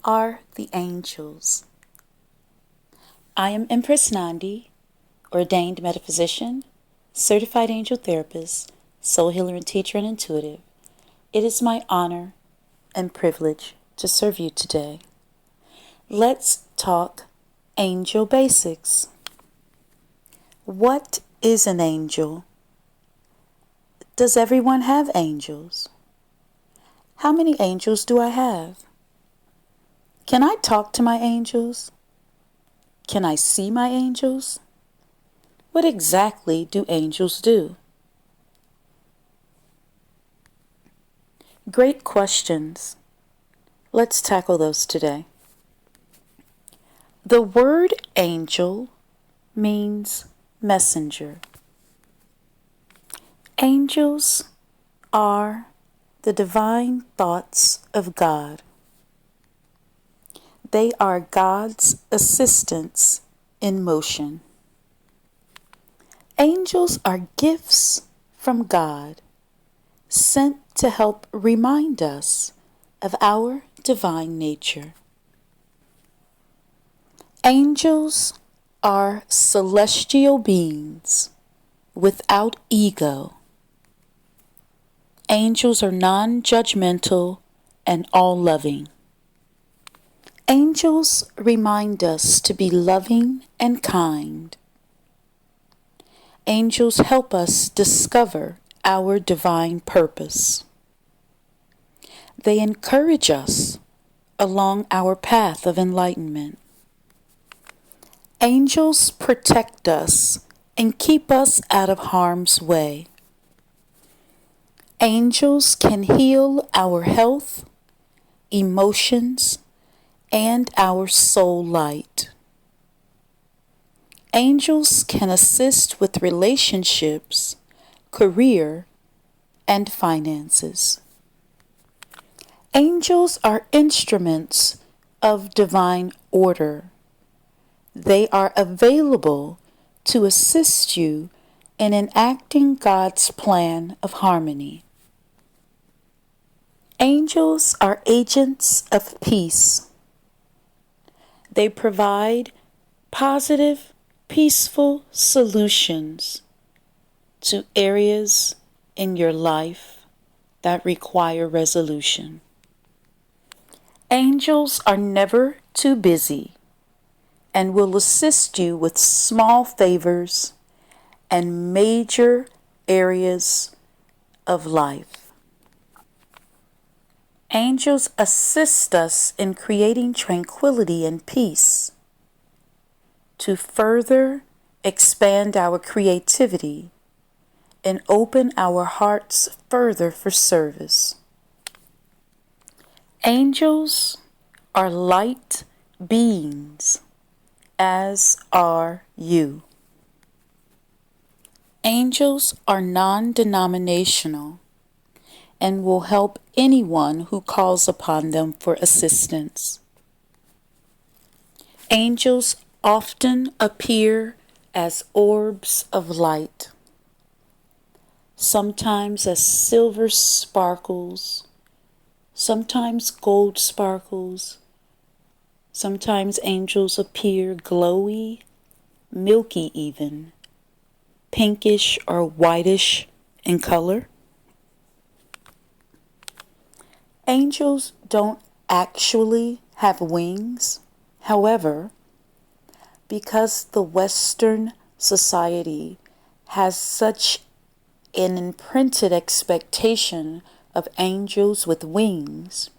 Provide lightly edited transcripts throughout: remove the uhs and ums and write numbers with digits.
are the angels? I am Empress Nandi, ordained metaphysician, certified angel therapist, soul healer and teacher and intuitive. It is my honor and privilege to serve you today. Let's talk angel basics. What is an angel? Does everyone have angels? How many angels do I have? Can I talk to my angels? Can I see my angels? What exactly do angels do? Great questions. Let's tackle those today. The word angel means messenger. Angels are the divine thoughts of God. They are God's assistants in motion. Angels are gifts from God, sent to help remind us of our divine nature. Angels are celestial beings without ego. Angels are non-judgmental and all-loving. Angels remind us to be loving and kind. Angels help us discover our divine purpose. They encourage us along our path of enlightenment. Angels protect us and keep us out of harm's way. Angels can heal our health, emotions, and our soul light. Angels can assist with relationships, career, and finances. Angels are instruments of divine order. They are available to assist you in enacting God's plan of harmony. Angels are agents of peace. They provide positive, peaceful solutions to areas in your life that require resolution. Angels are never too busy and will assist you with small favors and major areas of life. Angels assist us in creating tranquility and peace to further expand our creativity and open our hearts further for service. Angels are light beings, as are you. Angels are non-denominational and will help anyone who calls upon them for assistance. Angels often appear as orbs of light, sometimes as silver sparkles, sometimes gold sparkles. Sometimes angels appear glowy, milky even, pinkish or whitish in color. Angels don't actually have wings. However, because the Western society has such an imprinted expectation of angels with wings,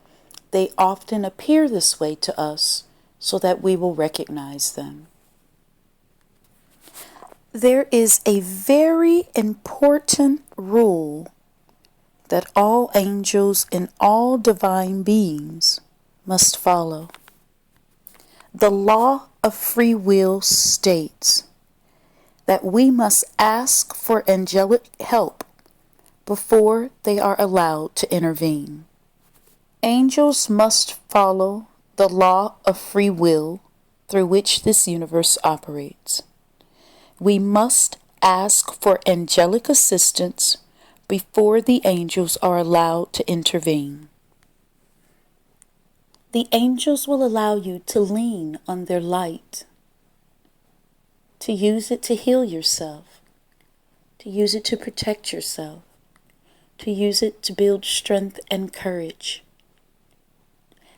they often appear this way to us so that we will recognize them. There is a very important rule that all angels and all divine beings must follow. The law of free will states that we must ask for angelic help before they are allowed to intervene. Angels must follow the law of free will through which this universe operates. We must ask for angelic assistance before the angels are allowed to intervene. The angels will allow you to lean on their light, to use it to heal yourself, to use it to protect yourself, to use it to build strength and courage.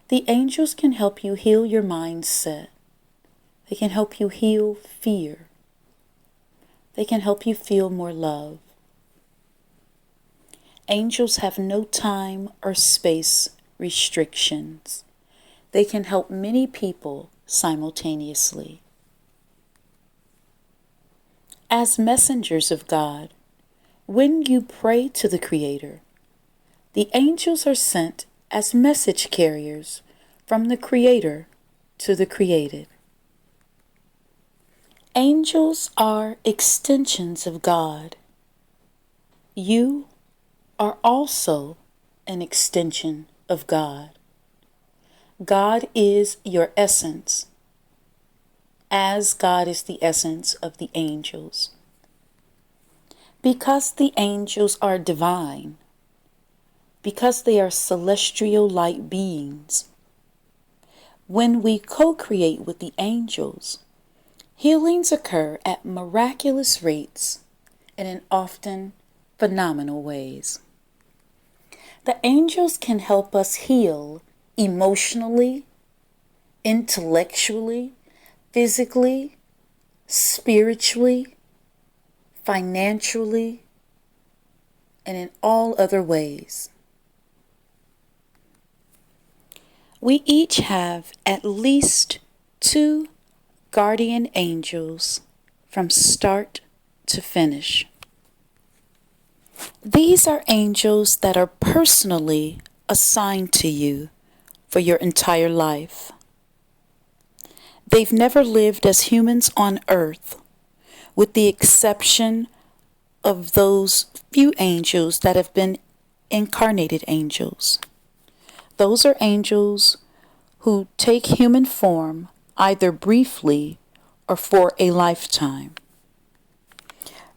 The angels can help you heal your mindset. They can help you heal fear. They can help you feel more love. Angels have no time or space restrictions. They can help many people simultaneously. As messengers of God, when you pray to the Creator, the angels are sent as message carriers from the Creator to the created. Angels are extensions of God. You are also an extension of God. God is your essence, as God is the essence of the angels. Because the angels are divine, because they are celestial light beings, when we co-create with the angels, healings occur at miraculous rates and in often phenomenal ways. The angels can help us heal emotionally, intellectually, physically, spiritually, financially, and in all other ways. We each have at least 2 guardian angels from start to finish. These are angels that are personally assigned to you for your entire life. They've never lived as humans on earth, with the exception of those few angels that have been incarnated angels. Those are angels who take human form either briefly or for a lifetime.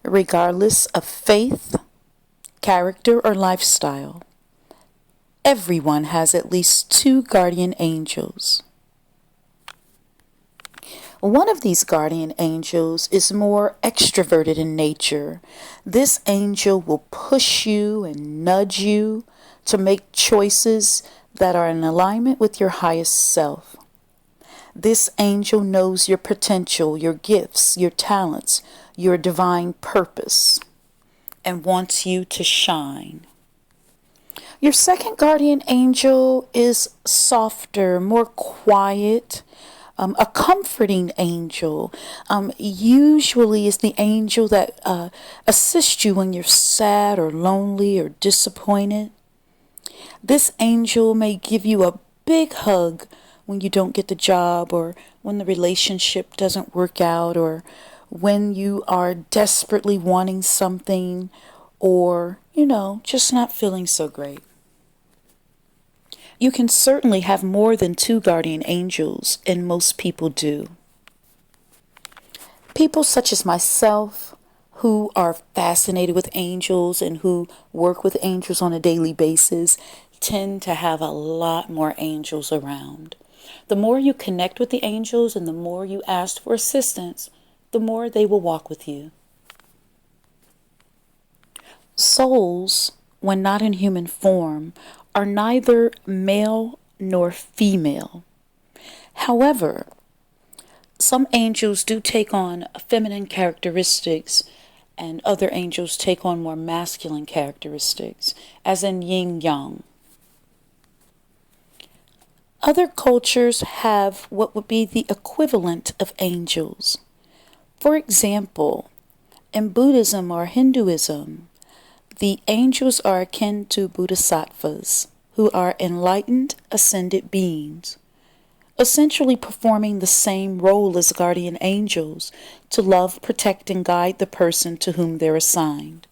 Regardless of faith, character, or lifestyle, everyone has at least 2 guardian angels. One of these guardian angels is more extroverted in nature. This angel will push you and nudge you to make choices that are in alignment with your highest self. This angel knows your potential, your gifts, your talents, your divine purpose, and wants you to shine. Your second guardian angel is softer, more quiet, a comforting angel. Usually is the angel that assists you when you're sad or lonely or disappointed. This angel may give you a big hug when you don't get the job, or when the relationship doesn't work out, or when you are desperately wanting something, or, just not feeling so great. You can certainly have more than 2 guardian angels, and most people do. People such as myself, who are fascinated with angels and who work with angels on a daily basis, tend to have a lot more angels around. The more you connect with the angels and the more you ask for assistance, the more they will walk with you. Souls, when not in human form, are neither male nor female. However, some angels do take on feminine characteristics, and other angels take on more masculine characteristics, as in yin-yang. Other cultures have what would be the equivalent of angels. For example, in Buddhism or Hinduism, the angels are akin to bodhisattvas, who are enlightened, ascended beings, essentially performing the same role as guardian angels to love, protect, and guide the person to whom they're assigned.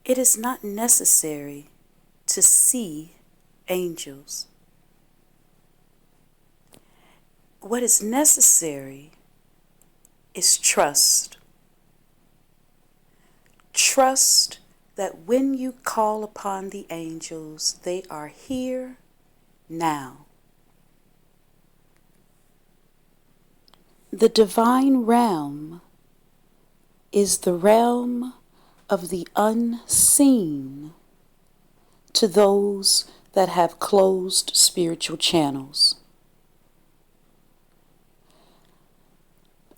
It is not necessary to see angels. What is necessary is trust. Trust that when you call upon the angels, they are here now. The divine realm is the realm of the unseen to those that have closed spiritual channels.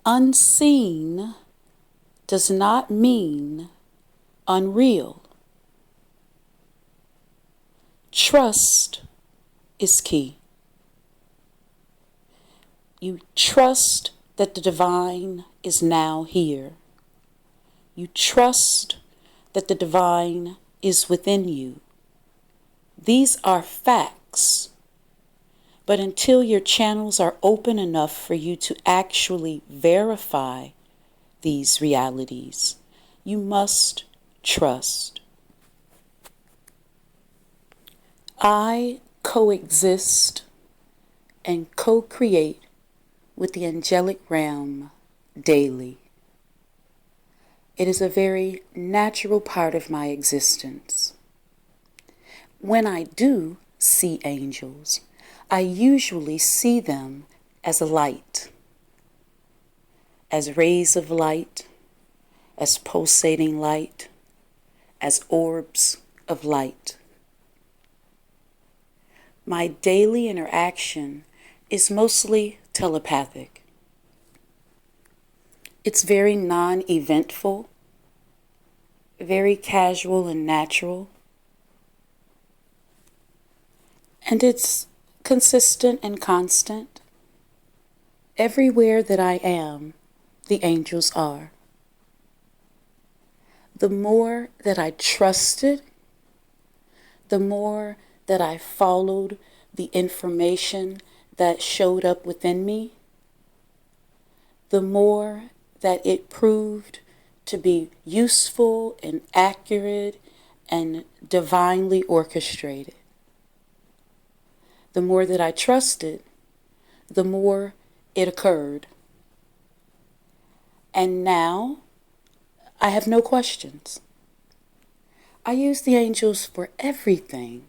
Unseen does not mean unreal. Trust is key. You trust that the divine is now here. You trust that the divine is within you. These are facts. But until your channels are open enough for you to actually verify these realities, you must trust. I coexist and co-create with the angelic realm daily. It is a very natural part of my existence. When I do see angels, I usually see them as a light, as rays of light, as pulsating light, as orbs of light. My daily interaction is mostly telepathic. It's very non-eventful, very casual and natural, and it's consistent and constant. Everywhere that I am, the angels are. The more that I trusted, the more that I followed the information that showed up within me, the more that it proved to be useful and accurate and divinely orchestrated. The more that I trusted, the more it occurred. And now, I have no questions. I use the angels for everything.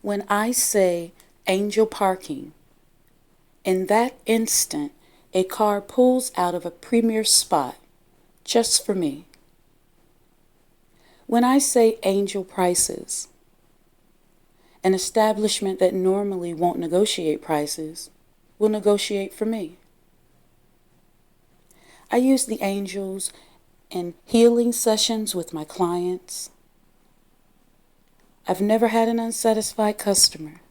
When I say angel parking, in that instant, a car pulls out of a premier spot just for me. When I say angel prices, an establishment that normally won't negotiate prices will negotiate for me. I use the angels in healing sessions with my clients. I've never had an unsatisfied customer.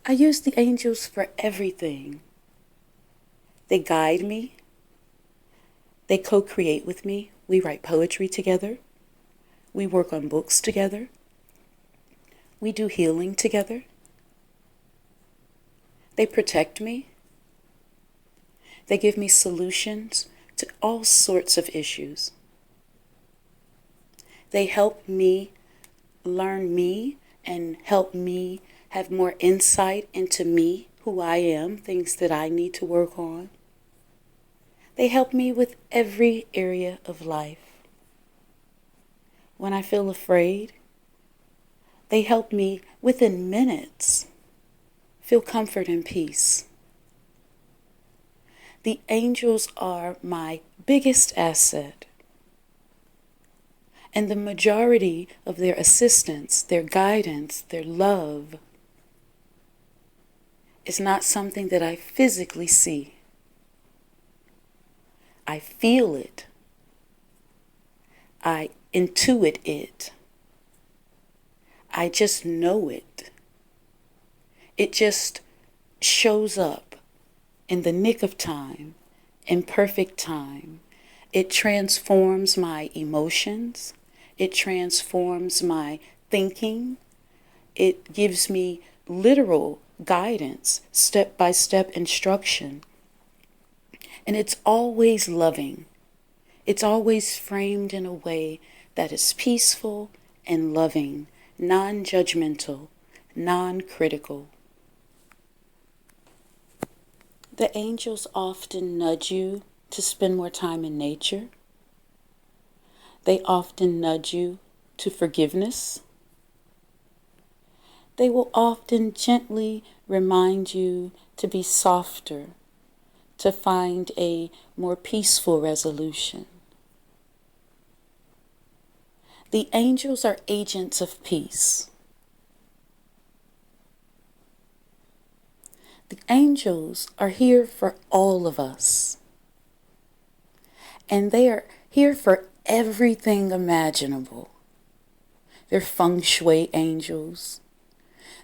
I use the angels for everything. They guide me. They co-create with me. We write poetry together. We work on books together. We do healing together. They protect me. They give me solutions to all sorts of issues. They help me learn me and help me have more insight into me, who I am, things that I need to work on. They help me with every area of life. When I feel afraid, they help me within minutes feel comfort and peace. The angels are my biggest asset. And the majority of their assistance, their guidance, their love is not something that I physically see. I feel it. I intuit it. I just know it. It just shows up in the nick of time, in perfect time. It transforms my emotions. It transforms my thinking. It gives me literal guidance, step-by-step instruction. And it's always loving. It's always framed in a way that is peaceful and loving, non-judgmental, non-critical. The angels often nudge you to spend more time in nature. They often nudge you to forgiveness. They will often gently remind you to be softer, to find a more peaceful resolution. The angels are agents of peace. The angels are here for all of us. And they are here for everything imaginable. They're feng shui angels.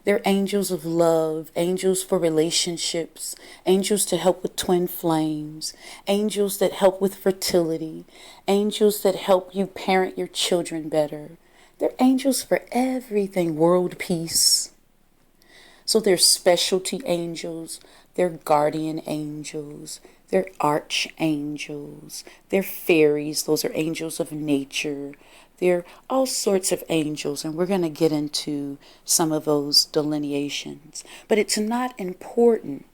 They're angels of love, angels for relationships, angels to help with twin flames, angels that help with fertility, angels that help you parent your children better. They're angels for everything, world peace. So they're specialty angels, they're guardian angels, they're archangels, they're fairies, those are angels of nature. They're all sorts of angels, and we're going to get into some of those delineations. But it's not important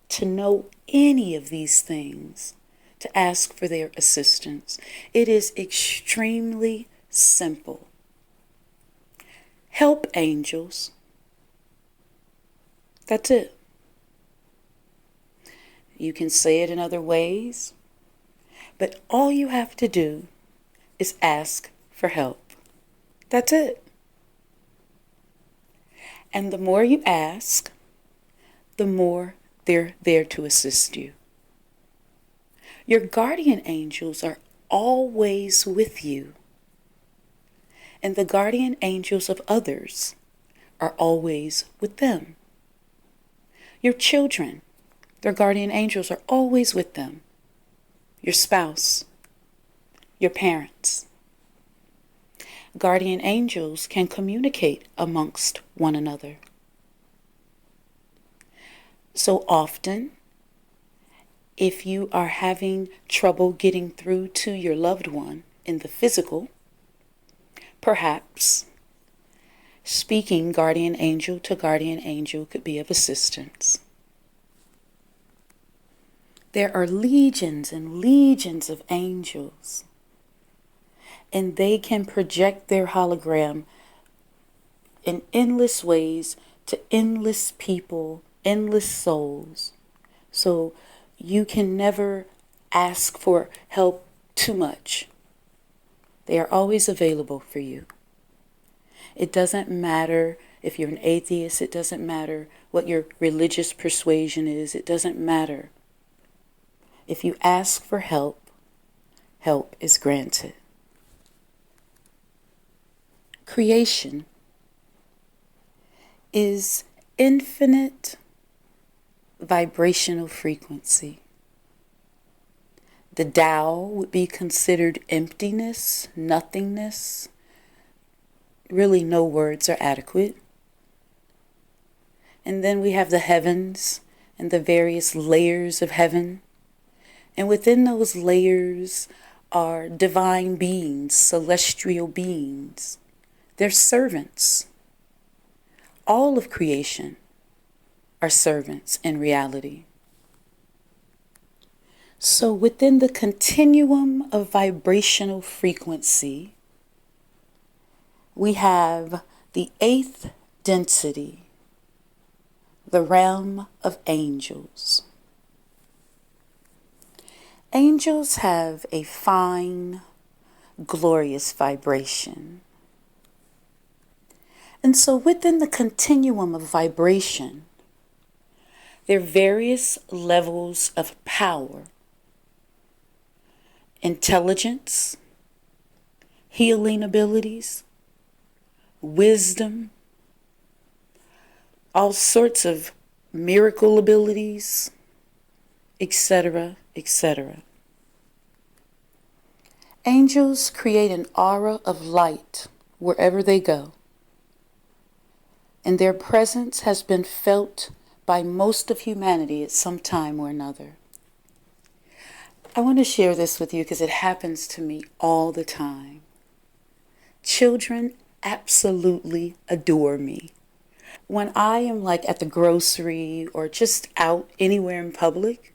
to know any of these things to ask for their assistance. It is extremely simple. Help angels. That's it. You can say it in other ways, but all you have to do is ask for help. That's it. And the more you ask, the more they're there to assist you. Your guardian angels are always with you, and the guardian angels of others are always with them. Your children, their guardian angels are always with them. Your spouse, your parents. Guardian angels can communicate amongst one another. So often, if you are having trouble getting through to your loved one in the physical, perhaps speaking guardian angel to guardian angel could be of assistance. There are legions and legions of angels, and they can project their hologram in endless ways to endless people, endless souls. So you can never ask for help too much. They are always available for you. It doesn't matter if you're an atheist. It doesn't matter what your religious persuasion is. It doesn't matter. If you ask for help, help is granted. Creation is infinite vibrational frequency. The Tao would be considered emptiness, nothingness. Really, no words are adequate. And then we have the heavens and the various layers of heaven. And within those layers are divine beings, celestial beings. They're servants. All of creation are servants in reality. So within the continuum of vibrational frequency, we have the 8th density, the realm of angels. Angels have a fine, glorious vibration. And so within the continuum of vibration, there are various levels of power, intelligence, healing abilities, wisdom, all sorts of miracle abilities, etc., etc. Angels create an aura of light wherever they go, and their presence has been felt by most of humanity at some time or another. I want to share this with you because it happens to me all the time. Children absolutely adore me. When I am like at the grocery or just out anywhere in public,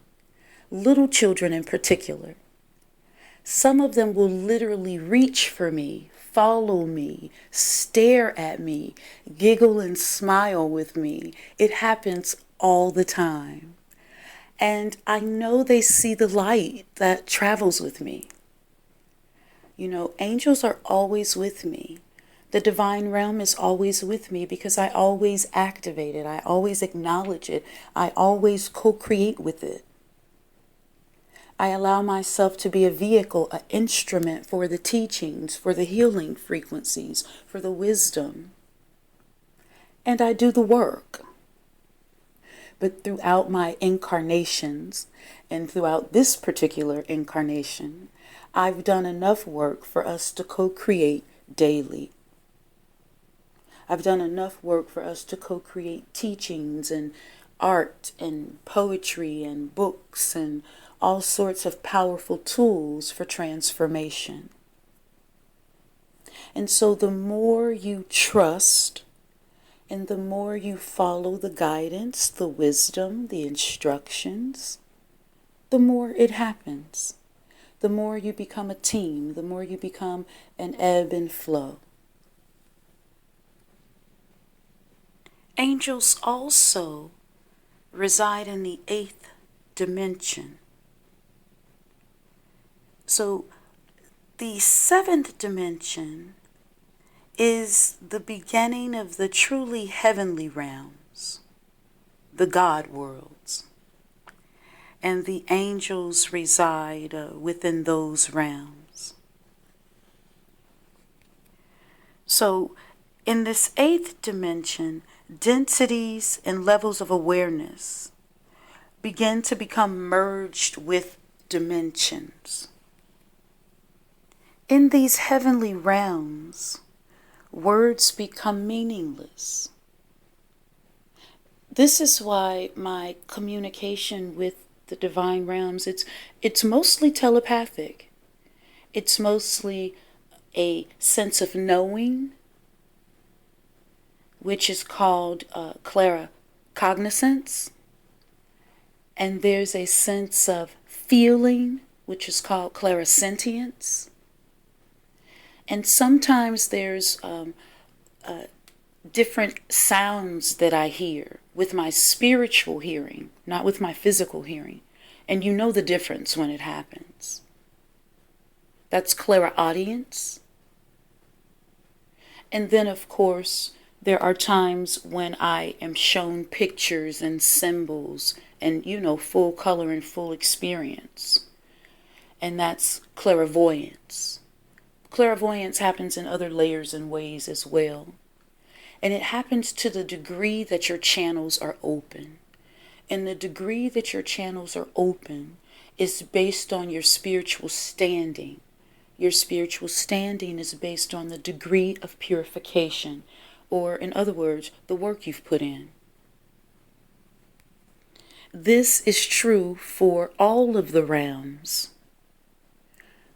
little children in particular, some of them will literally reach for me follow me, stare at me, giggle and smile with me. It happens all the time. And I know they see the light that travels with me. You know, angels are always with me. The divine realm is always with me because I always activate it. I always acknowledge it. I always co-create with it. I allow myself to be a vehicle, an instrument for the teachings, for the healing frequencies, for the wisdom. And I do the work. But throughout my incarnations, and throughout this particular incarnation, I've done enough work for us to co-create daily. I've done enough work for us to co-create teachings and art and poetry and books and all sorts of powerful tools for transformation. And so the more you trust and the more you follow the guidance, the wisdom, the instructions, the more it happens. The more you become a team, the more you become an ebb and flow. Angels also reside in the 8th dimension. So the 7th dimension is the beginning of the truly heavenly realms, the God worlds. And the angels reside within those realms. So in this 8th dimension, densities and levels of awareness begin to become merged with dimensions. In these heavenly realms, words become meaningless. This is why my communication with the divine realms, it's mostly telepathic. It's mostly a sense of knowing, which is called claircognizance. And there's a sense of feeling, which is called clairsentience. And sometimes there's different sounds that I hear with my spiritual hearing, not with my physical hearing. And you know the difference when it happens. That's clairaudience. And then, of course, there are times when I am shown pictures and symbols and, you know, full color and full experience. And that's clairvoyance. Clairvoyance happens in other layers and ways as well. And it happens to the degree that your channels are open. And the degree that your channels are open is based on your spiritual standing. Your spiritual standing is based on the degree of purification, or in other words, the work you've put in. This is true for all of the realms.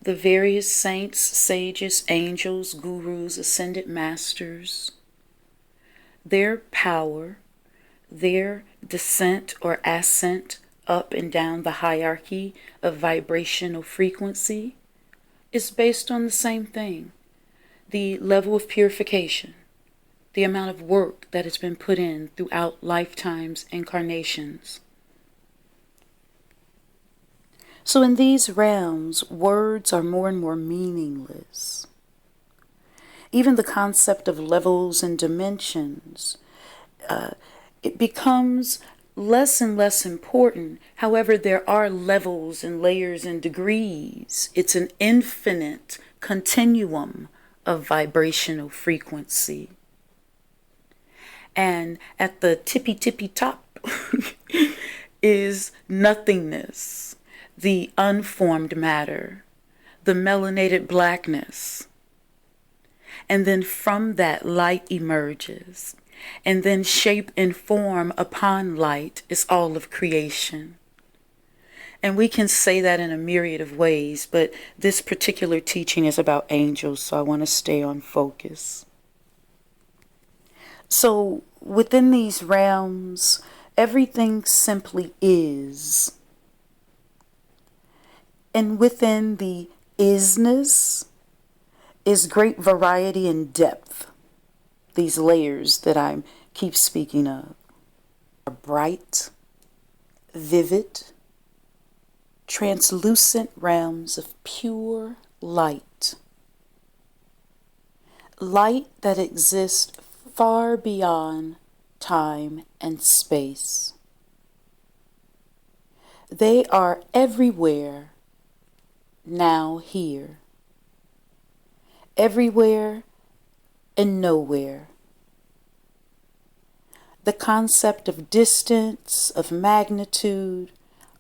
The various saints, sages, angels, gurus, ascended masters, their power, their descent or ascent up and down the hierarchy of vibrational frequency is based on the same thing: the level of purification, the amount of work that has been put in throughout lifetimes, incarnations. So in these realms, words are more and more meaningless. Even the concept of levels and dimensions, it becomes less and less important. However, there are levels and layers and degrees. It's an infinite continuum of vibrational frequency. And at the tippy top is nothingness, the unformed matter, the melanated blackness. And then from that, light emerges. And then shape and form upon light is all of creation. And we can say that in a myriad of ways, but this particular teaching is about angels, so I want to stay on focus. So within these realms, everything simply is. And within the isness, is great variety and depth. These layers that I keep speaking of are bright, vivid, translucent realms of pure light. Light that exists far beyond time and space. They are everywhere, now here. Everywhere and nowhere. The concept of distance, of magnitude,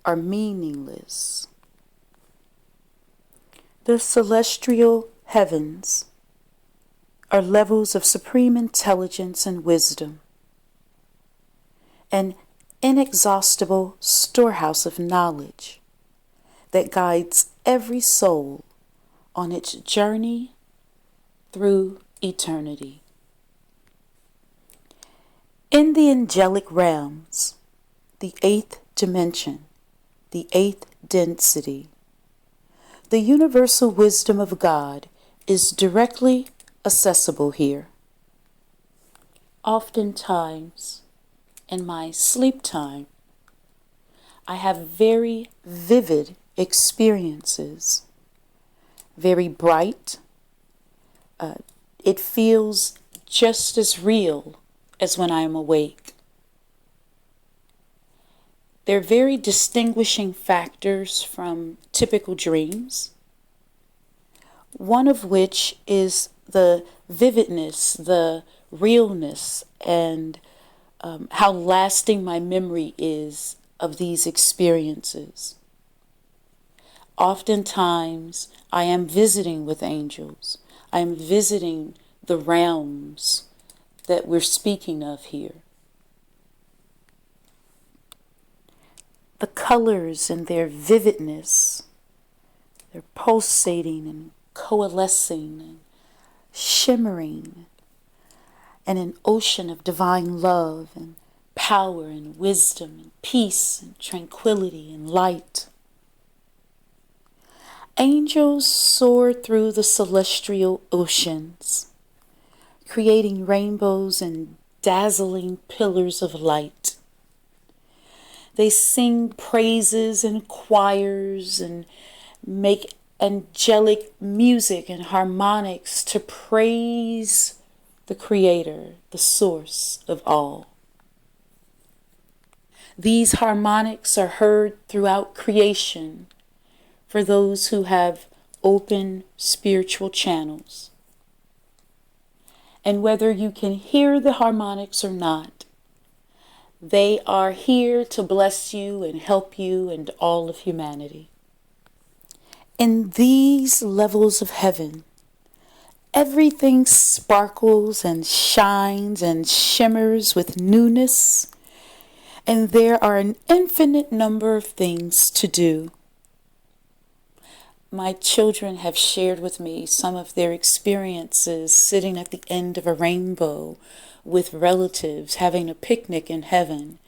are meaningless. The celestial heavens are levels of supreme intelligence and wisdom, an inexhaustible storehouse of knowledge that guides every soul on its journey through eternity. In the angelic realms, the eighth dimension, the eighth density, the universal wisdom of God is directly accessible here. Oftentimes, in my sleep time, I have very vivid experiences, very bright. It feels just as real as when I am awake. They're very distinguishing factors from typical dreams, one of which is the vividness, the realness, and how lasting my memory is of these experiences. Oftentimes, I am visiting with angels. I am visiting the realms that we're speaking of here. The colors and their vividness, they're pulsating and coalescing and shimmering, and an ocean of divine love and power and wisdom and peace and tranquility and light. Angels soar through the celestial oceans, creating rainbows and dazzling pillars of light. They sing praises in choirs and make angelic music and harmonics to praise the Creator, the source of all. These harmonics are heard throughout creation for those who have open spiritual channels. And whether you can hear the harmonics or not, they are here to bless you and help you and all of humanity. In these levels of heaven, everything sparkles and shines and shimmers with newness, and there are an infinite number of things to do. My children have shared with me some of their experiences sitting at the end of a rainbow with relatives, having a picnic in heaven.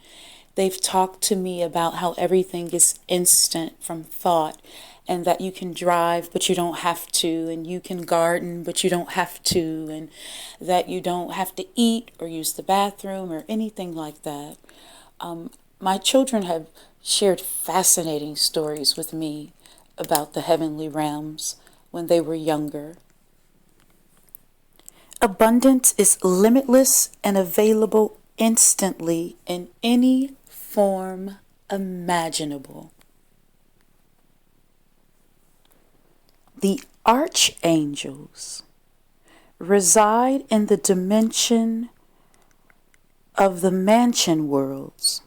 They've talked to me about how everything is instant from thought, and that you can drive but you don't have to, and you can garden but you don't have to, and that you don't have to eat or use the bathroom or anything like that. My children have shared fascinating stories with me about the heavenly realms when they were younger. Abundance is limitless and available instantly in any form imaginable. The ArchAngels reside in the dimension of the mansion worlds,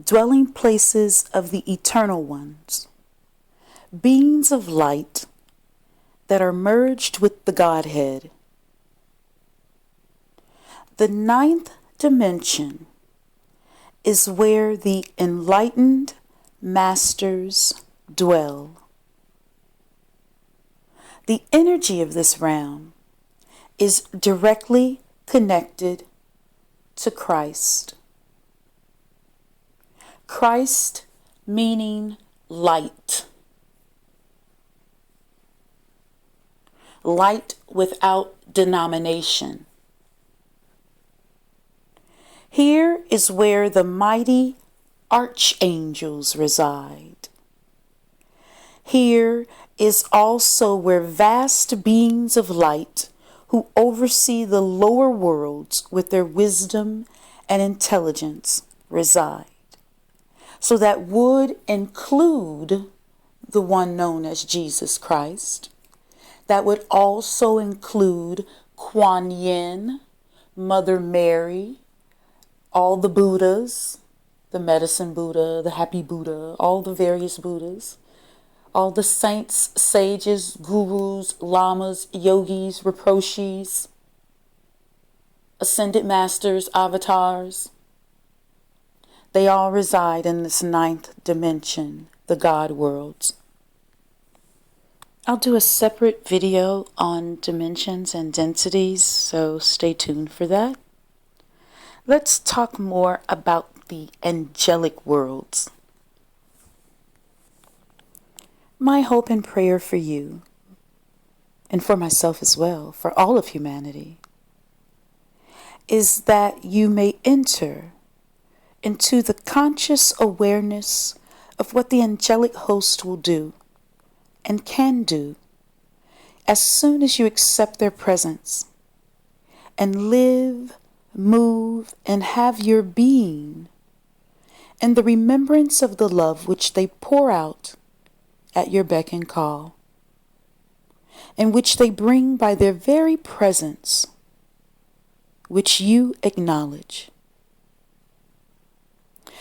dwelling places of the eternal ones, beings of light that are merged with the Godhead. The ninth dimension is where the enlightened masters dwell. The energy of this realm is directly connected to Christ. Christ meaning light. light without denomination. Here is where the mighty ArchAngels reside. Here is also where vast beings of light who oversee the lower worlds with their wisdom and intelligence reside. So that would include the one known as Jesus Christ. That would also include Kuan Yin, Mother Mary, all the Buddhas, the medicine Buddha, the happy Buddha, all the various Buddhas, all the saints, sages, gurus, lamas, yogis, riposhis, ascended masters, avatars. They all reside in this ninth dimension, the God worlds. I'll do a separate video on dimensions and densities, so stay tuned for that. Let's talk more about the angelic worlds. My hope and prayer for you, and for myself as well, for all of humanity, is that you may enter into the conscious awareness of what the angelic host will do and can do as soon as you accept their presence and live, move, and have your being in the remembrance of the love which they pour out at your beck and call, and which they bring by their very presence, which you acknowledge.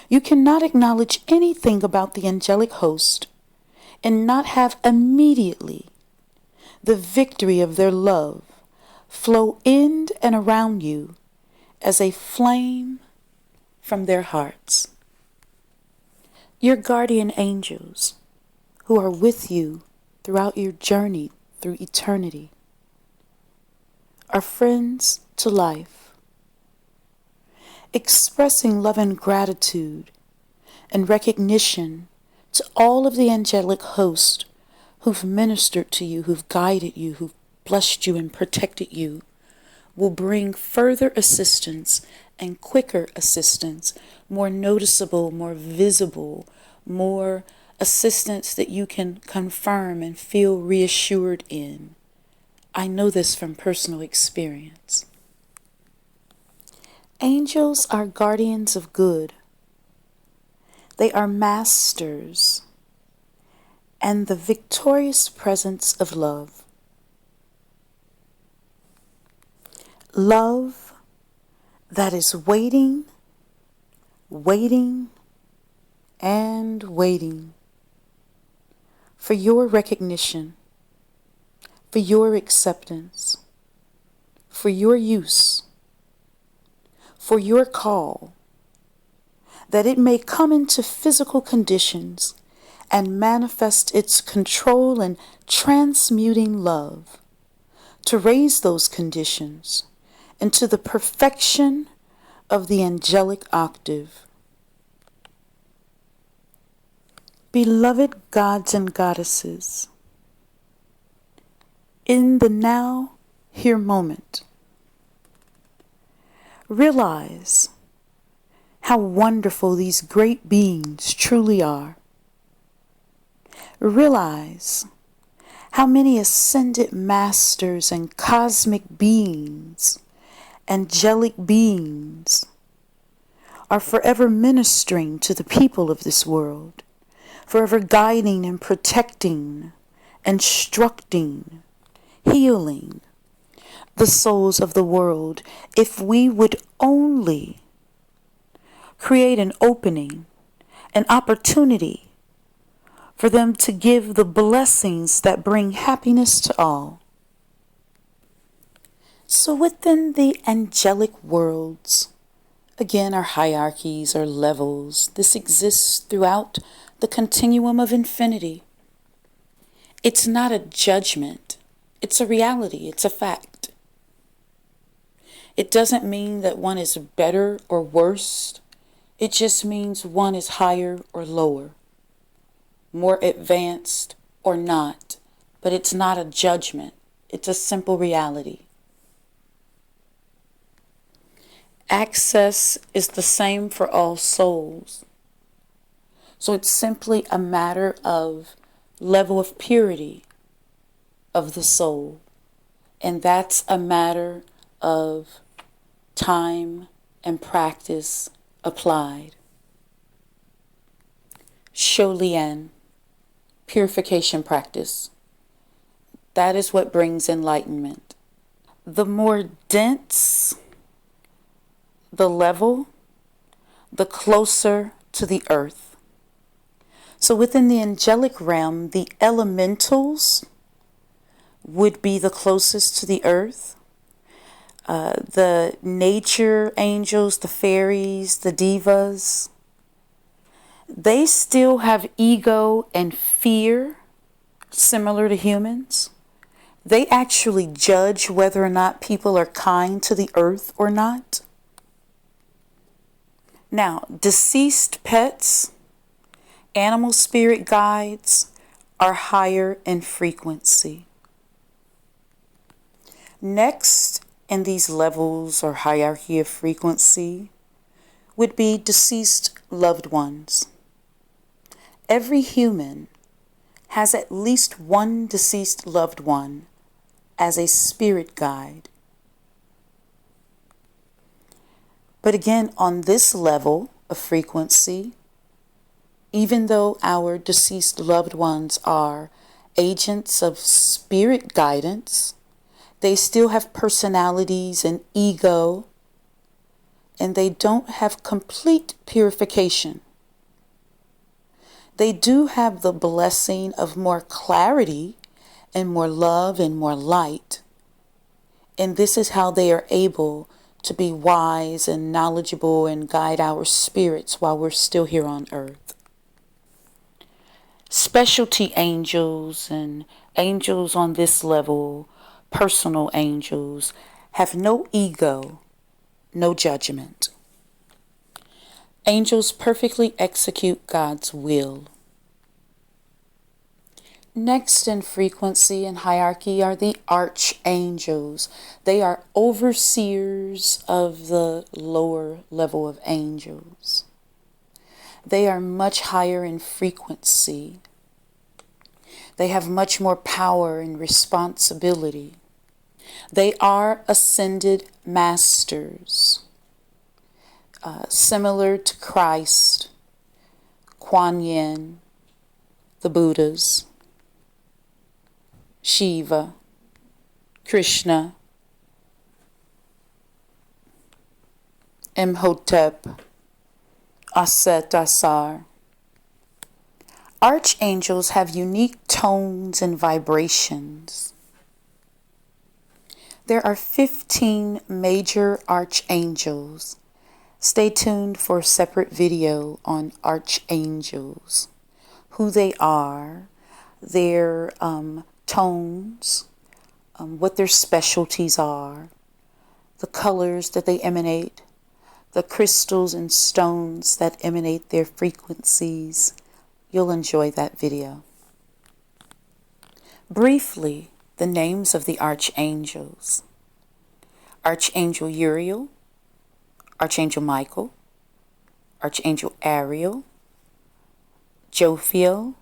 You cannot acknowledge anything about the angelic host and not have immediately the victory of their love flow in and around you as a flame from their hearts. Your guardian angels, who are with you throughout your journey through eternity, are friends to life, expressing love and gratitude and recognition to all of the angelic hosts who've ministered to you, who've guided you, who've blessed you and protected you, will bring further assistance and quicker assistance, more noticeable, more visible, more assistance that you can confirm and feel reassured in. I know this from personal experience. Angels are guardians of good. They are masters and the victorious presence of love. Love that is waiting, waiting, and waiting for your recognition, for your acceptance, for your use, for your call, that it may come into physical conditions and manifest its control and transmuting love to raise those conditions into the perfection of the angelic octave. Beloved gods and goddesses, in the now, here moment, realize how wonderful these great beings truly are. Realize how many ascended masters and cosmic beings, angelic beings, are forever ministering to the people of this world, forever guiding and protecting, instructing, healing the souls of the world, if we would only create an opening, an opportunity for them to give the blessings that bring happiness to all. So within the angelic worlds, again, our hierarchies or levels, this exists throughout the continuum of infinity. It's not a judgment. It's a reality. It's a fact. It doesn't mean that one is better or worse. It just means one is higher or lower, more advanced or not. But it's not a judgment. It's a simple reality. Access is the same for all souls. So it's simply a matter of level of purity of the soul. And that's a matter of time and practice applied. Sholian, purification practice. That is what brings enlightenment. The more dense the level, the closer to the earth. So within the angelic realm, the elementals would be the closest to the earth. The nature angels, the fairies, the divas, they still have ego and fear similar to humans. They actually judge whether or not people are kind to the earth or not. Now, deceased pets, animal spirit guides are higher in frequency. Next in these levels or hierarchy of frequency would be deceased loved ones. Every human has at least one deceased loved one as a spirit guide. But again, on this level of frequency, even though our deceased loved ones are agents of spirit guidance, they still have personalities and ego, and they don't have complete purification. They do have the blessing of more clarity and more love and more light. And this is how they are able to be wise and knowledgeable and guide our spirits while we're still here on earth. Specialty angels and angels on this level, personal angels, have no ego, no judgment. Angels perfectly execute God's will. Next in frequency and hierarchy are the archangels. They are overseers of the lower level of angels. They are much higher in frequency. They have much more power and responsibility. They are ascended masters, similar to Christ, Kuan Yin, the Buddhas, Shiva, Krishna, Imhotep, Aset Asar. Archangels have unique tones and vibrations. There are 15 major archangels. Stay tuned for a separate video on archangels, who they are, their tones, what their specialties are, the colors that they emanate, the crystals and stones that emanate their frequencies. You'll enjoy that video. Briefly, the names of the archangels: Archangel Uriel, Archangel Michael, Archangel Ariel, Jophiel,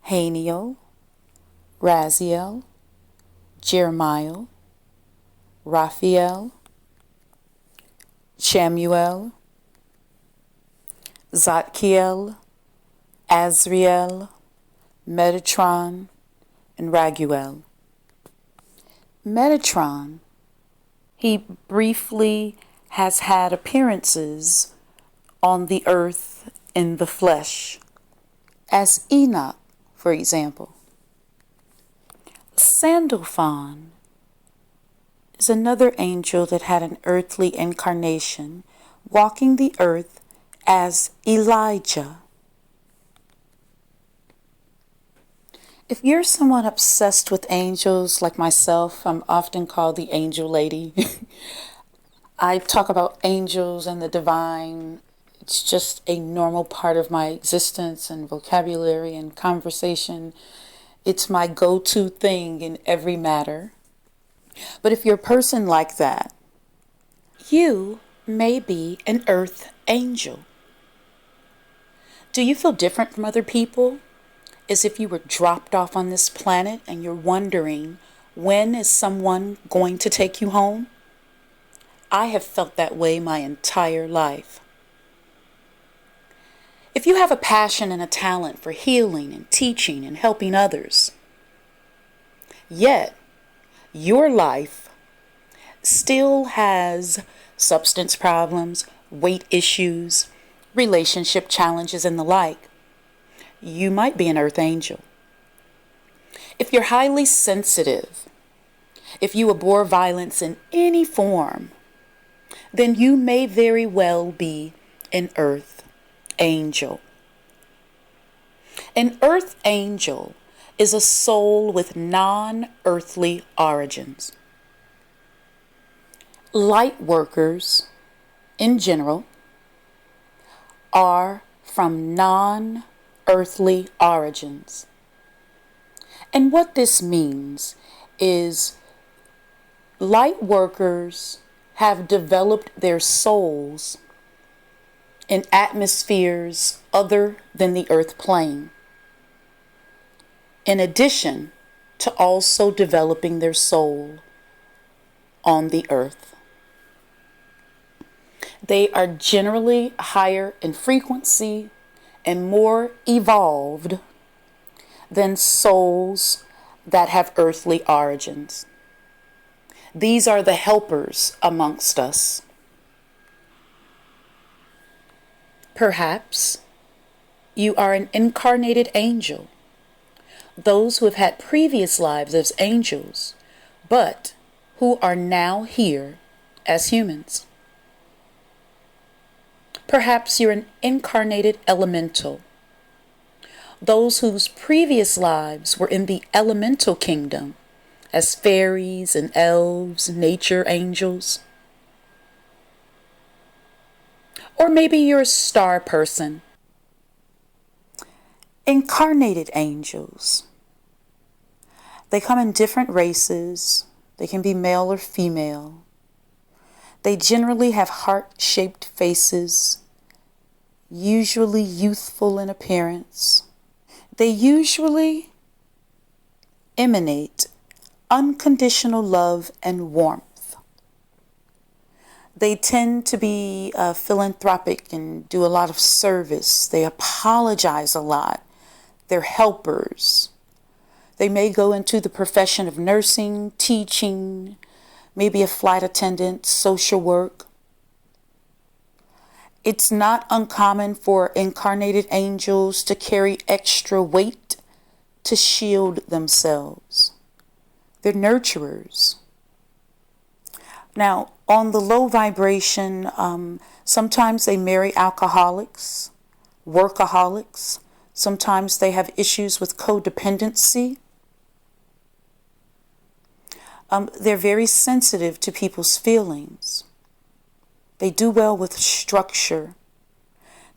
Haniel, Raziel, Jeremiah, Raphael, Shamuel, Zadkiel, Azriel, Metetron, and Raguel. Metetron, he briefly has had appearances on the earth in the flesh, as Enoch, for example. Sandalphon is another angel that had an earthly incarnation, walking the earth as Elijah. If you're someone obsessed with angels like myself, I'm often called the angel lady. I talk about angels and the divine. It's just a normal part of my existence and vocabulary and conversation. It's my go-to thing in every matter. But if you're a person like that, you may be an earth angel. Do you feel different from other people? As if you were dropped off on this planet and you're wondering, when is someone going to take you home? I have felt that way my entire life. If you have a passion and a talent for healing and teaching and helping others, yet your life still has substance problems, weight issues, relationship challenges, and the like, you might be an earth angel. If you're highly sensitive, if you abhor violence in any form, then you may very well be an earth angel. An earth angel is a soul with non-earthly origins. Light workers, in general, are from non-earthly origins. And what this means is light workers have developed their souls in atmospheres other than the earth plane, in addition to also developing their soul on the earth. They are generally higher in frequency and more evolved than souls that have earthly origins. These are the helpers amongst us. Perhaps you are an incarnated angel, those who have had previous lives as angels, but who are now here as humans. Perhaps you're an incarnated elemental, those whose previous lives were in the elemental kingdom as fairies and elves, nature angels. Or maybe you're a star person. Incarnated angels. They come in different races. They can be male or female. They generally have heart-shaped faces, usually youthful in appearance. They usually emanate unconditional love and warmth. They tend to be philanthropic and do a lot of service. They apologize a lot. They're helpers. They may go into the profession of nursing, teaching, maybe a flight attendant, social work. It's not uncommon for incarnated angels to carry extra weight to shield themselves. They're nurturers. Now, on the low vibration, sometimes they marry alcoholics, workaholics. Sometimes they have issues with codependency. They're very sensitive to people's feelings. They do well with structure.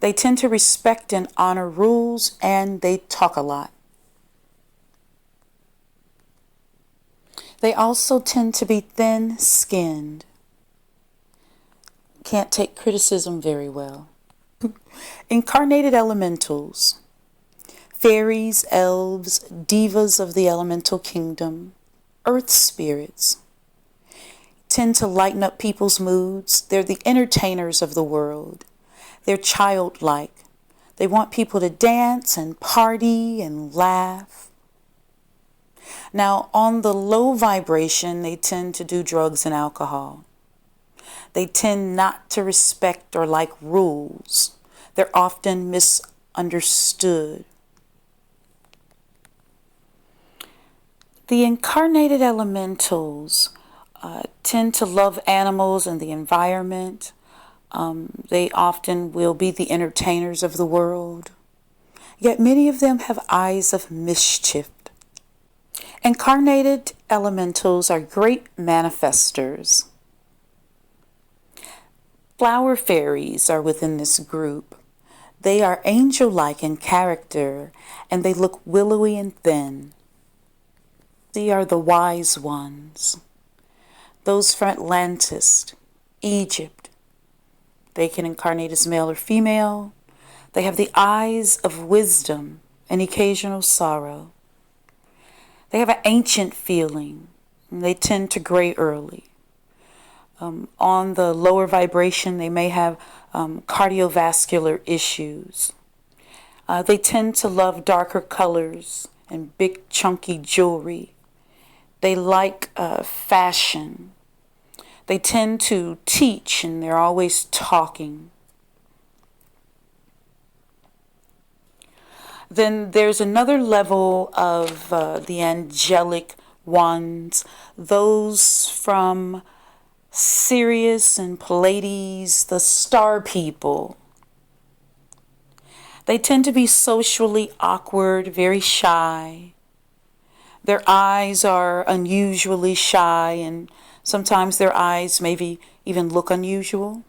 They tend to respect and honor rules, and they talk a lot. They also tend to be thin-skinned. Can't take criticism very well. Incarnated elementals, fairies, elves, divas of the elemental kingdom, earth spirits, tend to lighten up people's moods. They're the entertainers of the world. They're childlike. They want people to dance and party and laugh. Now, on the low vibration, they tend to do drugs and alcohol. They tend not to respect or like rules. They're often misunderstood. The incarnated elementals tend to love animals and the environment. They often will be the entertainers of the world. Yet many of them have eyes of mischief. Incarnated elementals are great manifestors. Flower fairies are within this group. They are angel-like in character, and they look willowy and thin. These are the wise ones, those from Atlantis, Egypt. They can incarnate as male or female. They have the eyes of wisdom and occasional sorrow. They have an ancient feeling, and they tend to gray early. On the lower vibration, they may have cardiovascular issues. They tend to love darker colors and big chunky jewelry. They like fashion. They tend to teach, and they're always talking. Then there's another level of the angelic ones, those from Sirius and Pleiades, the star people. They tend to be socially awkward, very shy. Their eyes are unusually shy, and sometimes their eyes maybe even look unusual.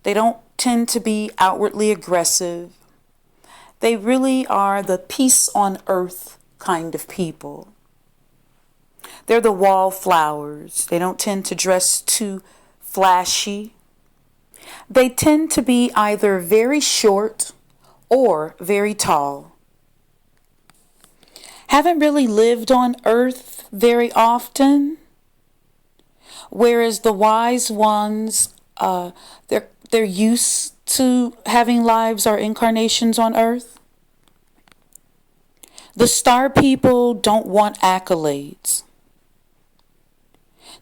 They don't tend to be outwardly aggressive. They really are the peace on earth kind of people. They're the wallflowers. They don't tend to dress too flashy. They tend to be either very short or very tall. Haven't really lived on earth very often. Whereas the wise ones, they're used to having lives or incarnations on earth. The star people don't want accolades.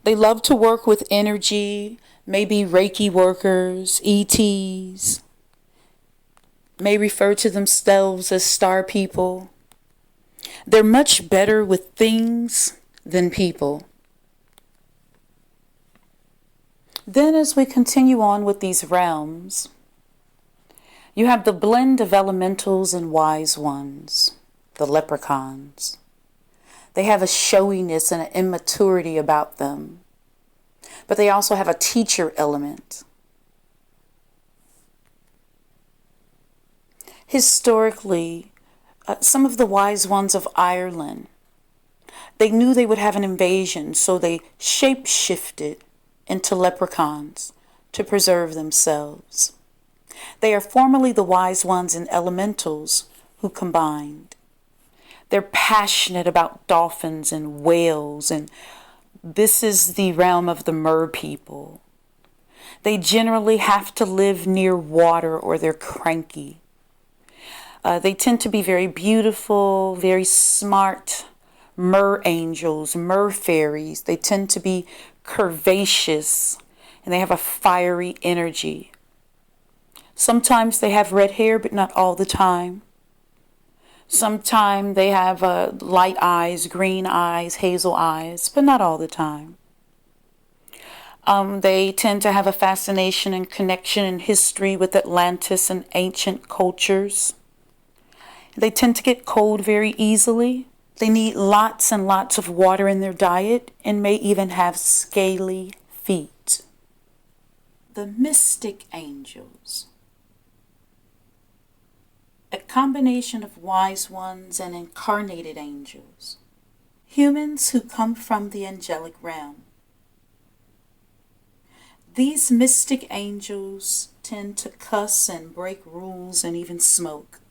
They love to work with energy, maybe Reiki workers, ETs, may refer to themselves as star people. They're much better with things than people. Then as we continue on with these realms, you have the blend of elementals and wise ones, the leprechauns. They have a showiness and an immaturity about them, but they also have a teacher element. Historically, some of the wise ones of Ireland, they knew they would have an invasion, so they shape-shifted into leprechauns to preserve themselves. They are formerly the wise ones and elementals who combined. They're passionate about dolphins and whales, and this is the realm of the mer people. They generally have to live near water or they're cranky. They tend to be very beautiful, very smart mer angels, mer fairies. They tend to be curvaceous, and they have a fiery energy. Sometimes they have red hair, but not all the time. Sometimes they have light eyes, green eyes, hazel eyes, but not all the time. They tend to have a fascination and connection in history with Atlantis and ancient cultures. They tend to get cold very easily. They need lots and lots of water in their diet and may even have scaly feet. The mystic angels. A combination of wise ones and incarnated angels. Humans who come from the angelic realm. These mystic angels tend to cuss and break rules and even smoke.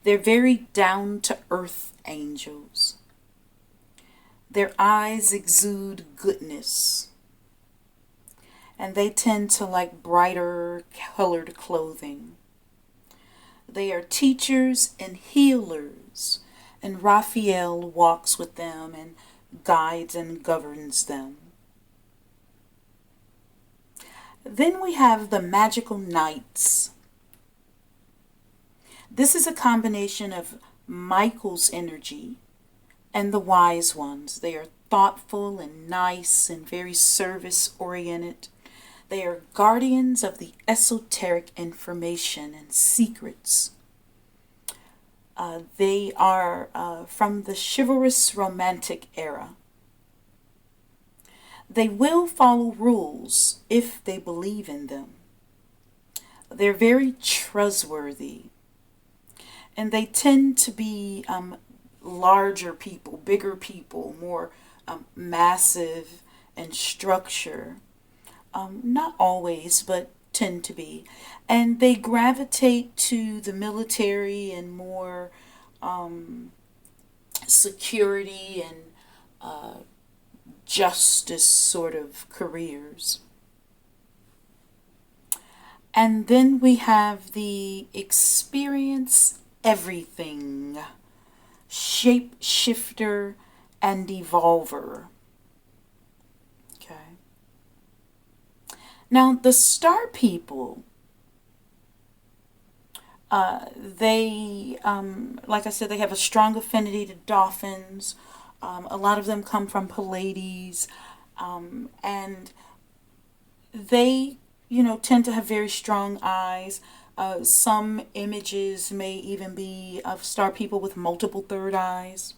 They're very down-to-earth angels. Their eyes exude goodness, and they tend to like brighter colored clothing. They are teachers and healers, and Raphael walks with them and guides and governs them. Then we have the magical knights. This is a combination of Michael's energy and the wise ones. They are thoughtful and nice and very service-oriented. They are guardians of the esoteric information and secrets. They are from the chivalrous romantic era. They will follow rules if they believe in them. They're very trustworthy. And they tend to be larger people, bigger people, more massive in structure. Not always, but tend to be. And they gravitate to the military and more security and justice sort of careers. And then we have the experience everything, shapeshifter and evolver. Okay. Now the star people, they, like I said, they have a strong affinity to dolphins. A lot of them come from Pleiades, and they, tend to have very strong eyes. Some images may even be of star people with multiple third eyes.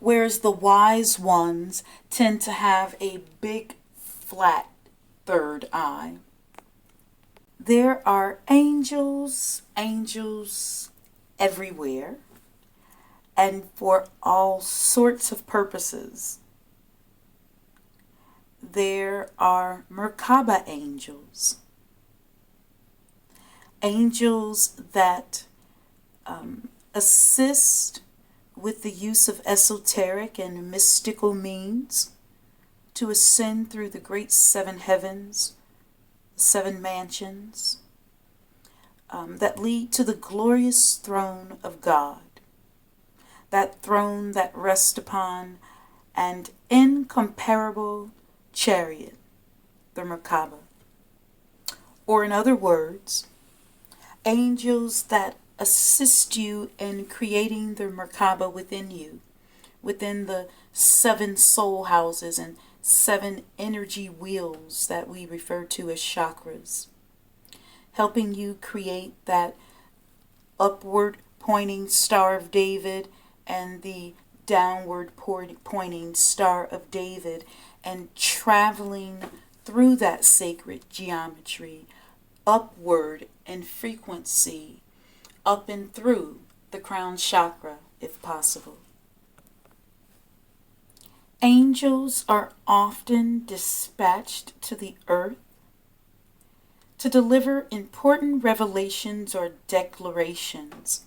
Whereas the wise ones tend to have a big, flat third eye. There are angels everywhere, and for all sorts of purposes. There are Merkaba angels. Angels that assist with the use of esoteric and mystical means to ascend through the great seven heavens, seven mansions, that lead to the glorious throne of God. That throne that rests upon an incomparable chariot, the Merkaba. Or in other words, angels that assist you in creating the Merkaba within you, within the seven soul houses and seven energy wheels that we refer to as chakras, helping you create that upward pointing Star of David and the downward pointing Star of David, and traveling through that sacred geometry upward in frequency, up and through the crown chakra if possible. Angels are often dispatched to the earth to deliver important revelations or declarations,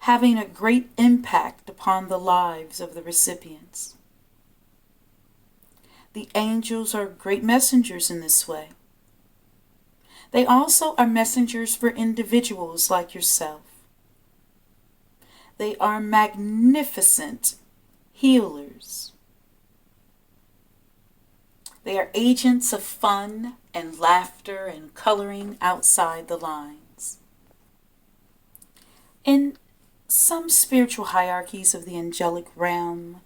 having a great impact upon the lives of the recipients. The angels are great messengers in this way. They also are messengers for individuals like yourself. They are magnificent healers. They are agents of fun and laughter and coloring outside the lines. In some spiritual hierarchies of the angelic realm,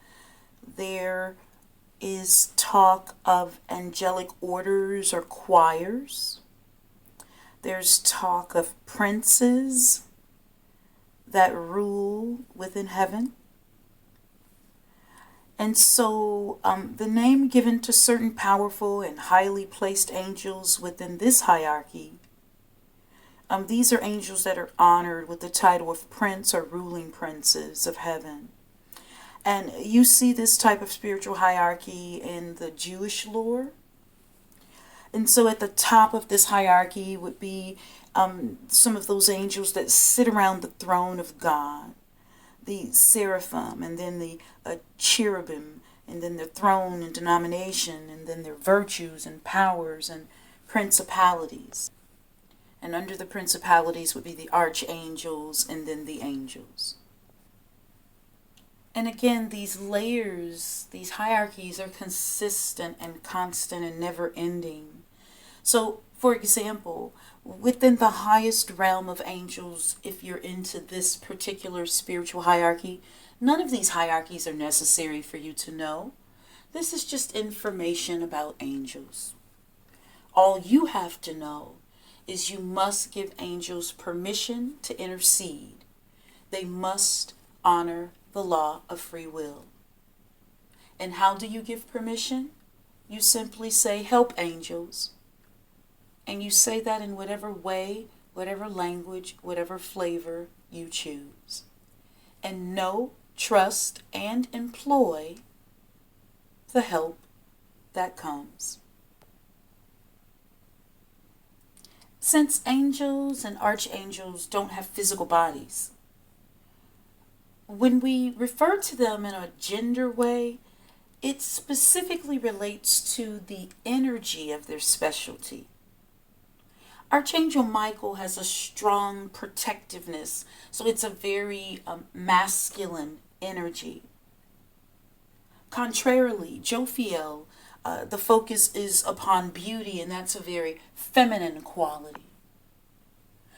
there is talk of angelic orders or choirs. There's talk of princes that rule within heaven. And so the name given to certain powerful and highly placed angels within this hierarchy, these are angels that are honored with the title of prince or ruling princes of heaven. And you see this type of spiritual hierarchy in the Jewish lore. And so at the top of this hierarchy would be some of those angels that sit around the throne of God. The seraphim, and then the cherubim, and then their throne and denomination, and then their virtues and powers and principalities. And under the principalities would be the archangels and then the angels. And again, these layers, these hierarchies are consistent and constant and never ending. So, for example, within the highest realm of angels, if you're into this particular spiritual hierarchy, none of these hierarchies are necessary for you to know. This is just information about angels. All you have to know is you must give angels permission to intercede. They must honor the law of free will. And how do you give permission? You simply say, "Help, angels." And you say that in whatever way, whatever language, whatever flavor you choose. and know, trust, and employ the help that comes. Since angels and archangels don't have physical bodies, when we refer to them in a gender way, it specifically relates to the energy of their specialty. Archangel Michael has a strong protectiveness, so it's a very masculine energy. Contrarily, Jophiel, the focus is upon beauty, and that's a very feminine quality.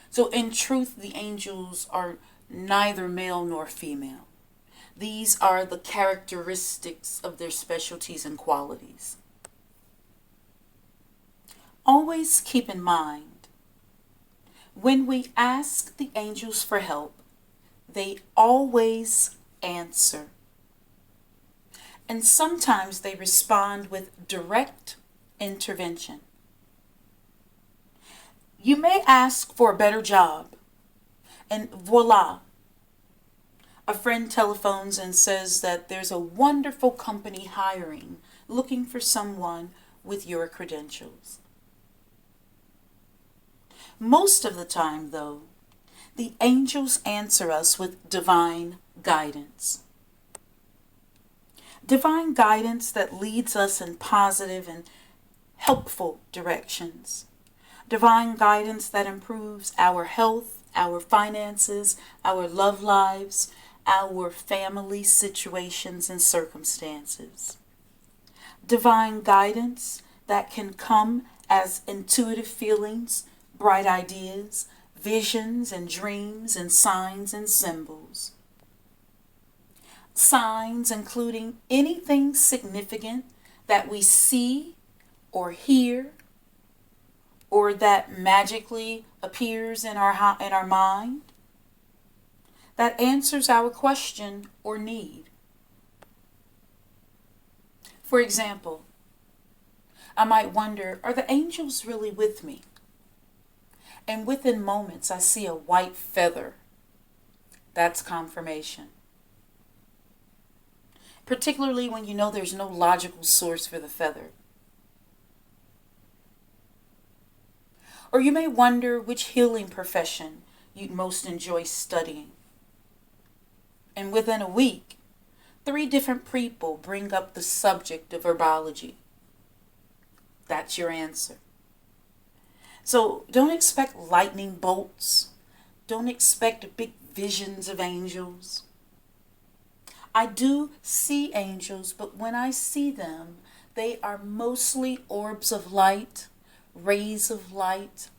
So in truth, the angels are neither male nor female. These are the characteristics of their specialties and qualities. Always keep in mind, when we ask the angels for help, they always answer. And sometimes they respond with direct intervention. You may ask for a better job, and voila, a friend telephones and says that there's a wonderful company hiring, looking for someone with your credentials. Most of the time, though, the angels answer us with divine guidance. Divine guidance that leads us in positive and helpful directions. Divine guidance that improves our health, our finances, our love lives, our family situations and circumstances. Divine guidance that can come as intuitive feelings, bright ideas, visions and dreams and signs and symbols. Signs including anything significant that we see or hear or that magically appears in our mind, that answers our question or need. For example, I might wonder, are the angels really with me? And within moments, I see a white feather. That's confirmation. Particularly when you know there's no logical source for the feather. Or you may wonder which healing profession you'd most enjoy studying. And within a week, 3 different people bring up the subject of herbology. That's your answer. So don't expect lightning bolts. Don't expect big visions of angels. I do see angels, but when I see them, they are mostly orbs of light, rays of light,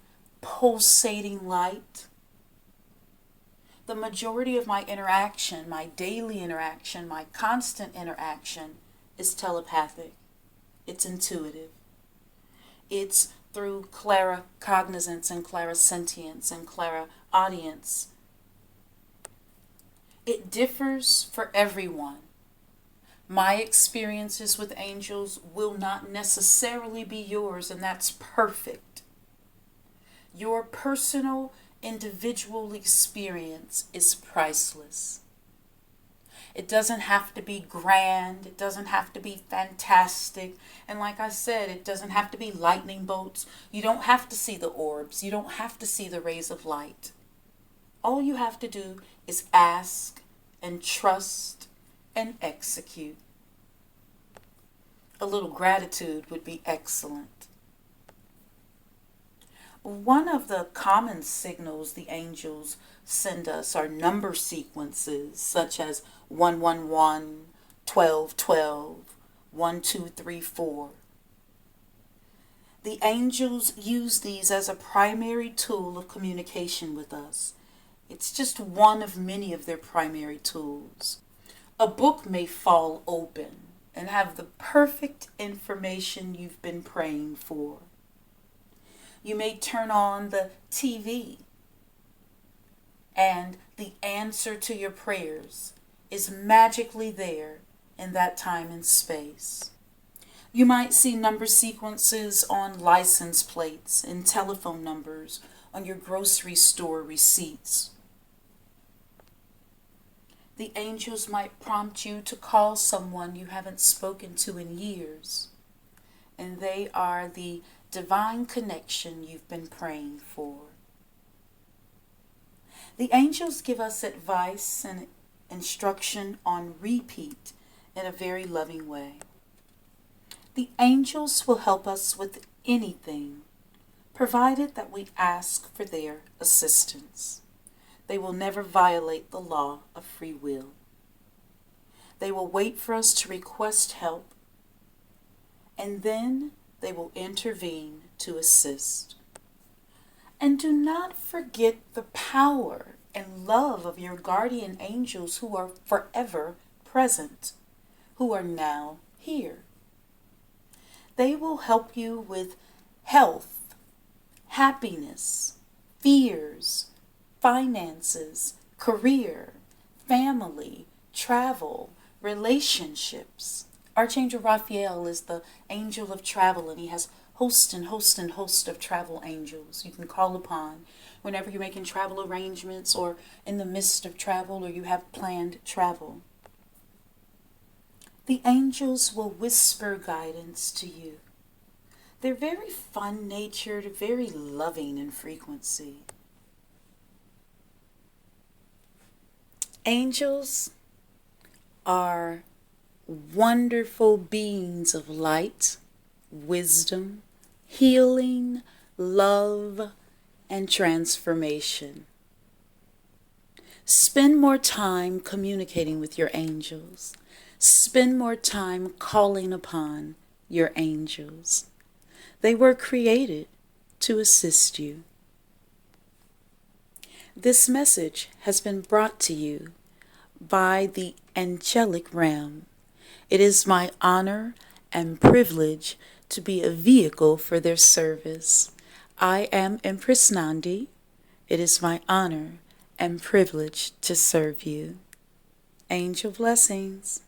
pulsating light. The majority of my interaction, my daily interaction, my constant interaction is telepathic. It's intuitive. It's through claircognizance and clairsentience and clairaudience. It differs for everyone. My experiences with angels will not necessarily be yours, and that's perfect. Your personal, individual experience is priceless. It doesn't have to be grand. It doesn't have to be fantastic. And like I said, it doesn't have to be lightning bolts. You don't have to see the orbs. You don't have to see the rays of light. All you have to do is ask and trust and execute. A little gratitude would be excellent. One of the common signals the angels send us are number sequences such as 111, 1212, 1234. The angels use these as a primary tool of communication with us. It's just one of many of their primary tools. A book may fall open and have the perfect information you've been praying for. You may turn on the TV and the answer to your prayers is magically there in that time and space. You might see number sequences on license plates and telephone numbers on your grocery store receipts. The angels might prompt you to call someone you haven't spoken to in years, and they are the divine connection you've been praying for. The angels give us advice and instruction on repeat in a very loving way. The angels will help us with anything, provided that we ask for their assistance. They will never violate the law of free will. They will wait for us to request help, and then they will intervene to assist. And do not forget the power and love of your guardian angels who are forever present, who are now here. They will help you with health, happiness, fears, finances, career, family, travel, relationships. Archangel Raphael is the angel of travel, and he has host of travel angels you can call upon whenever you're making travel arrangements or in the midst of travel or you have planned travel. The angels will whisper guidance to you. They're very fun-natured, very loving in frequency. Angels are wonderful beings of light, wisdom, healing, love, and transformation. Spend more time communicating with your angels. Spend more time calling upon your angels. They were created to assist you. This message has been brought to you by the angelic realm. It is my honor and privilege to be a vehicle for their service. I am Empress Nandi. It is my honor and privilege to serve you. Angel blessings.